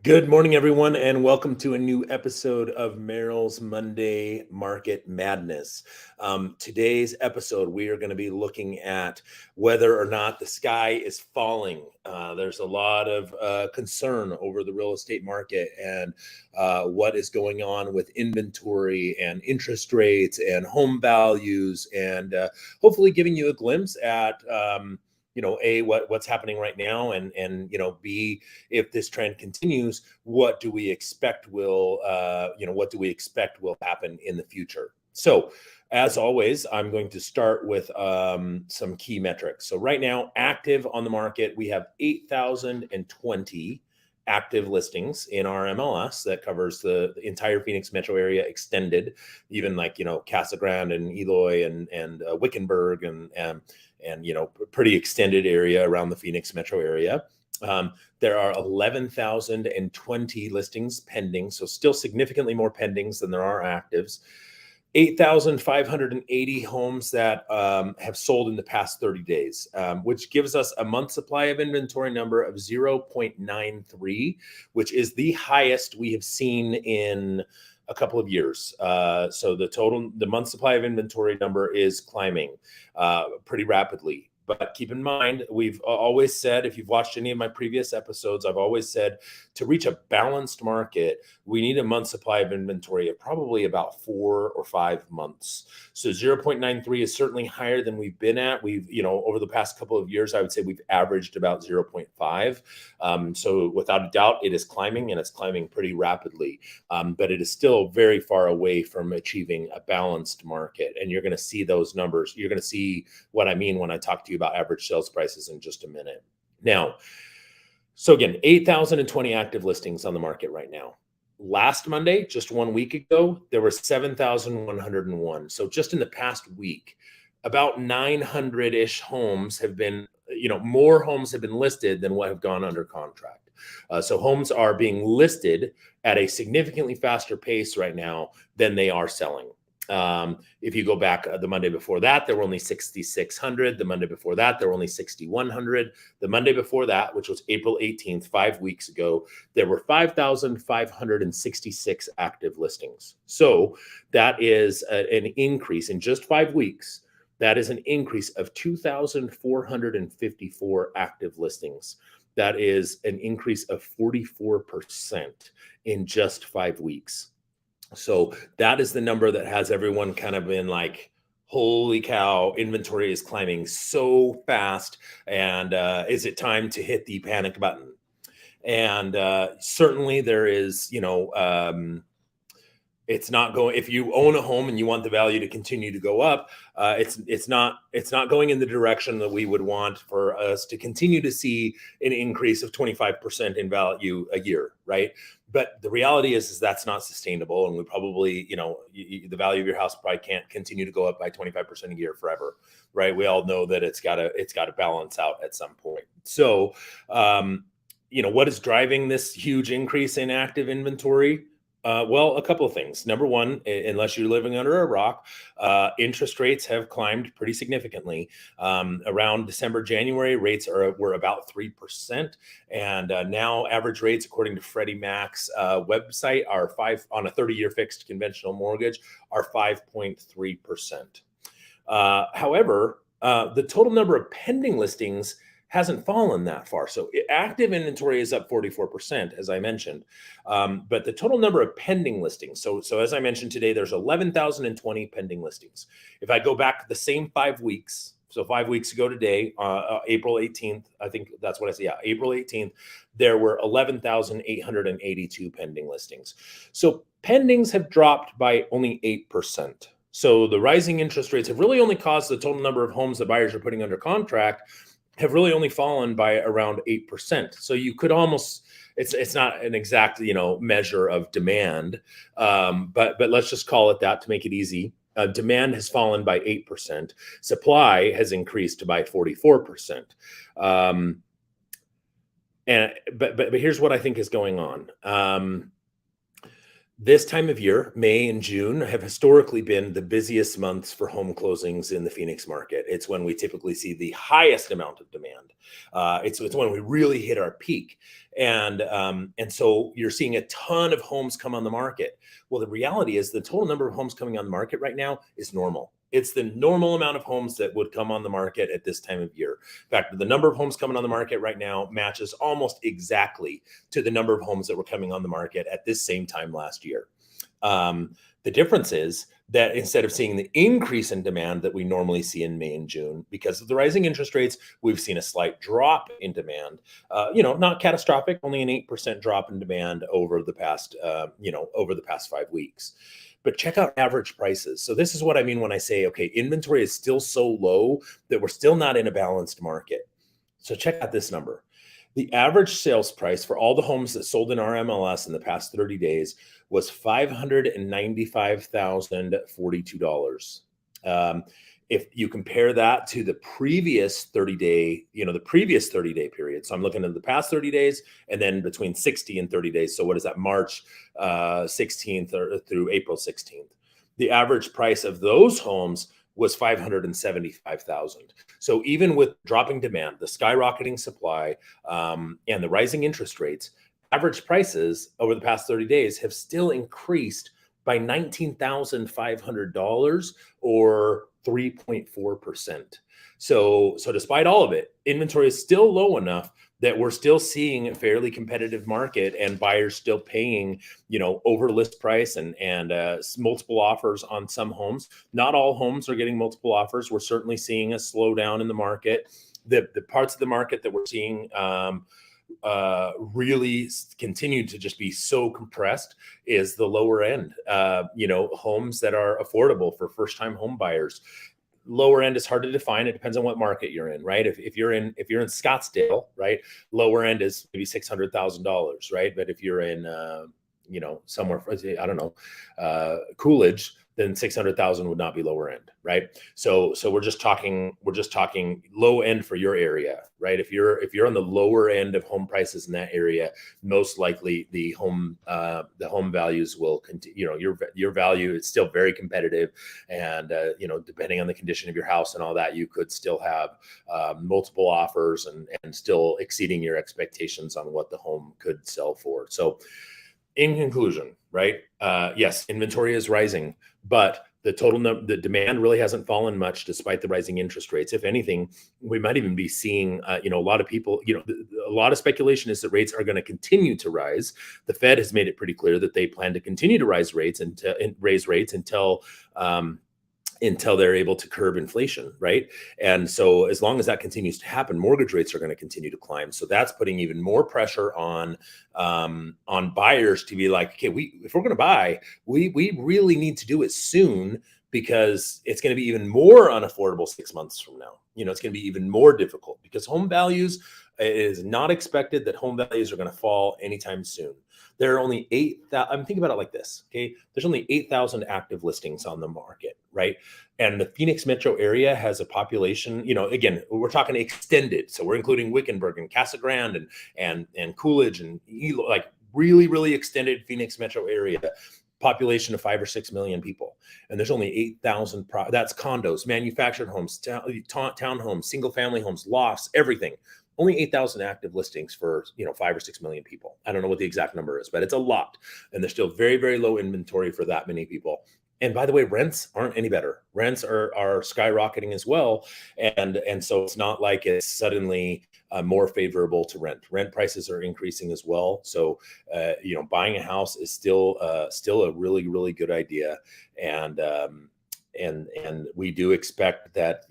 Good morning, everyone, and welcome to a new episode of Merrill's Monday Market Madness. Today's episode, we are going to be looking at whether or not the sky is falling. There's a lot of concern over the real estate market and what is going on with inventory and interest rates and home values, and hopefully giving you a glimpse at what's happening right now, and B, if this trend continues, what do we expect will happen in the future? So as always, I'm going to start with some key metrics. So right now, active on the market, we have 8,020 active listings in our MLS that covers the entire Phoenix metro area extended, even Casa Grande and Eloy and Wickenburg and pretty extended area around the Phoenix metro area. There are 11,020 listings pending, so still significantly more pendings than there are actives. 8,580 homes that have sold in the past 30 days, which gives us a month supply of inventory number of 0.93, which is the highest we have seen in a couple of years. So the month supply of inventory number is climbing pretty rapidly. But keep in mind, we've always said, if you've watched any of my previous episodes, I've always said to reach a balanced market, we need a month supply of inventory of probably about 4 or 5 months. So 0.93 is certainly higher than we've been at. We've, over the past couple of years, I would say we've averaged about 0.5. So without a doubt, it is climbing, and it's climbing pretty rapidly. But it is still very far away from achieving a balanced market. And you're going to see those numbers. You're going to see what I mean when I talk to you about average sales prices in just a minute. Now, so again, 8,020 active listings on the market right now. Last Monday, just 1 week ago, there were 7,101. So just in the past week, about 900-ish homes have been, more homes have been listed than what have gone under contract. So homes are being listed at a significantly faster pace right now than they are selling. If you go back the Monday before that, there were only 6,600. The Monday before that, there were only 6,100. The Monday before that, which was April 18th, 5 weeks ago, there were 5,566 active listings. So that is an increase in just 5 weeks. That is an increase of 2,454 active listings. That is an increase of 44% in just 5 weeks. So that is the number that has everyone kind of been like, holy cow, inventory is climbing so fast. And is it time to hit the panic button? And certainly there is, it's not going, if you own a home and you want the value to continue to go up, it's not going in the direction that we would want for us to continue to see an increase of 25% in value a year, right? But the reality is that's not sustainable, and we probably, the value of your house probably can't continue to go up by 25% a year forever, right? We all know that it's got to balance out at some point. So, what is driving this huge increase in active inventory? Well, a couple of things. Number one, unless you're living under a rock, interest rates have climbed pretty significantly. Around December, January, rates were about 3%, and now average rates, according to Freddie Mac's website, are 5 on a 30-year fixed conventional mortgage are 5.3%. However, the total number of pending listings hasn't fallen that far. So active inventory is up 44%, as I mentioned. But the total number of pending listings, so as I mentioned today, there's 11,020 pending listings. If I go back the same 5 weeks, so 5 weeks ago today, April 18th, I think that's what I say. Yeah, April 18th, there were 11,882 pending listings. So pendings have dropped by only 8%. So the rising interest rates have really only caused the total number of homes that buyers are putting under contract have really only fallen by around 8%. So you could almost, it's not an exact, measure of demand, but let's just call it that to make it easy. Demand has fallen by 8%. Supply has increased by 44%. But here's what I think is going on. This time of year, May and June, have historically been the busiest months for home closings in the Phoenix market. It's when we typically see the highest amount of demand. It's when we really hit our peak, and so you're seeing a ton of homes come on the market. Well, the reality is the total number of homes coming on the market right now is normal. It's the normal amount of homes that would come on the market at this time of year. In fact, the number of homes coming on the market right now matches almost exactly to the number of homes that were coming on the market at this same time last year. Um, the difference is that instead of seeing the increase in demand that we normally see in May and June, because of the rising interest rates, we've seen a slight drop in demand. Not catastrophic, only an 8% drop in demand over the past, over the past 5 weeks. But check out average prices. So this is what I mean when I say, okay, inventory is still so low that we're still not in a balanced market. So check out this number. The average sales price for all the homes that sold in our MLS in the past 30 days was $595,042. If you compare that to the previous 30-day period. So I'm looking at the past 30 days and then between 60 and 30 days. So what is that? March 16th through April 16th. The average price of those homes was 575,000. So even with dropping demand, the skyrocketing supply, and the rising interest rates, average prices over the past 30 days have still increased by $19,500 or 3.4%. So despite all of it, inventory is still low enough that we're still seeing a fairly competitive market and buyers still paying, over list price and multiple offers on some homes. Not all homes are getting multiple offers. We're certainly seeing a slowdown in the market. The parts of the market that we're seeing really continue to just be so compressed is the lower end, homes that are affordable for first time home buyers. Lower end is hard to define. It depends on what market you're in, right? If you're in Scottsdale, right, lower end is maybe $600,000, right? But if you're in somewhere, I don't know, Coolidge, then 600,000 would not be lower end, right? So we're just talking low end for your area, right? If you're on the lower end of home prices in that area, most likely the home values will continue. Your value is still very competitive, and depending on the condition of your house and all that, you could still have multiple offers and still exceeding your expectations on what the home could sell for. So, in conclusion, right? Yes, inventory is rising, but the the demand really hasn't fallen much despite the rising interest rates. If anything, we might even be seeing, a lot of people, a lot of speculation is that rates are going to continue to rise. The Fed has made it pretty clear that they plan to continue to raise rates until they're able to curb inflation, right? And so as long as that continues to happen, mortgage rates are going to continue to climb. So that's putting even more pressure on buyers to be like, okay, if we're going to buy, we really need to do it soon, because it's going to be even more unaffordable 6 months from now. It's going to be even more difficult because it is not expected that home values are going to fall anytime soon. There are only 8,000. I'm thinking about it like this. Okay. There's only 8,000 active listings on the market, right? And the Phoenix metro area has a population, again, we're talking extended. So we're including Wickenburg and Casa Grande and Coolidge and like really, really extended Phoenix metro area. Population of 5 or 6 million people, and there's only 8,000. That's condos, manufactured homes, townhomes, single family homes, lofts, everything. Only 8,000 active listings for 5 or 6 million people. I don't know what the exact number is, but it's a lot, and there's still very, very low inventory for that many people. And by the way, rents aren't any better. Rents are skyrocketing as well, and so it's not like it's suddenly more favorable to rent. Rent prices are increasing as well. So buying a house is still a really, really good idea, and we do expect that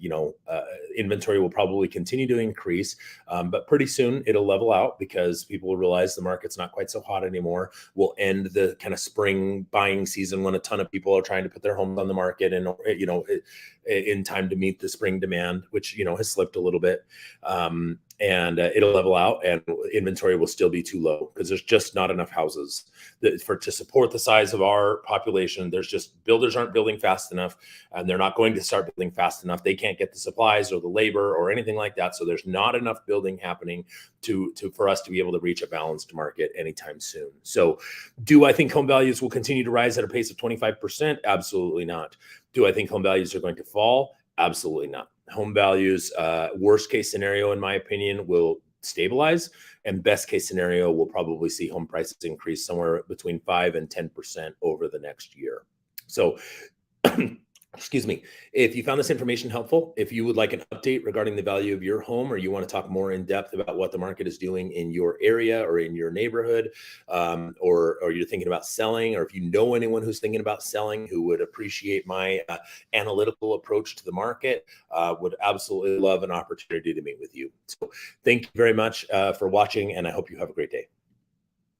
inventory will probably continue to increase, but pretty soon it'll level out because people will realize the market's not quite so hot anymore. We'll end the kind of spring buying season when a ton of people are trying to put their homes on the market and in time to meet the spring demand, which has slipped a little bit. and it'll level out, and inventory will still be too low because there's just not enough houses to support the size of our population. There's just builders aren't building fast enough, and they're not going to start building fast enough. They can't get the supplies or the labor or anything like that. So there's not enough building happening for us to be able to reach a balanced market anytime soon. So do I think home values will continue to rise at a pace of 25%? Absolutely not. Do I think home values are going to fall? Absolutely not. Home values, worst case scenario, in my opinion, will stabilize, and best case scenario, we'll probably see home prices increase somewhere between 5 and 10% over the next year. So excuse me, if you found this information helpful, if you would like an update regarding the value of your home, or you want to talk more in depth about what the market is doing in your area or in your neighborhood, or you're thinking about selling, or if you know anyone who's thinking about selling who would appreciate my analytical approach to the market, would absolutely love an opportunity to meet with you. So thank you very much for watching, and I hope you have a great day.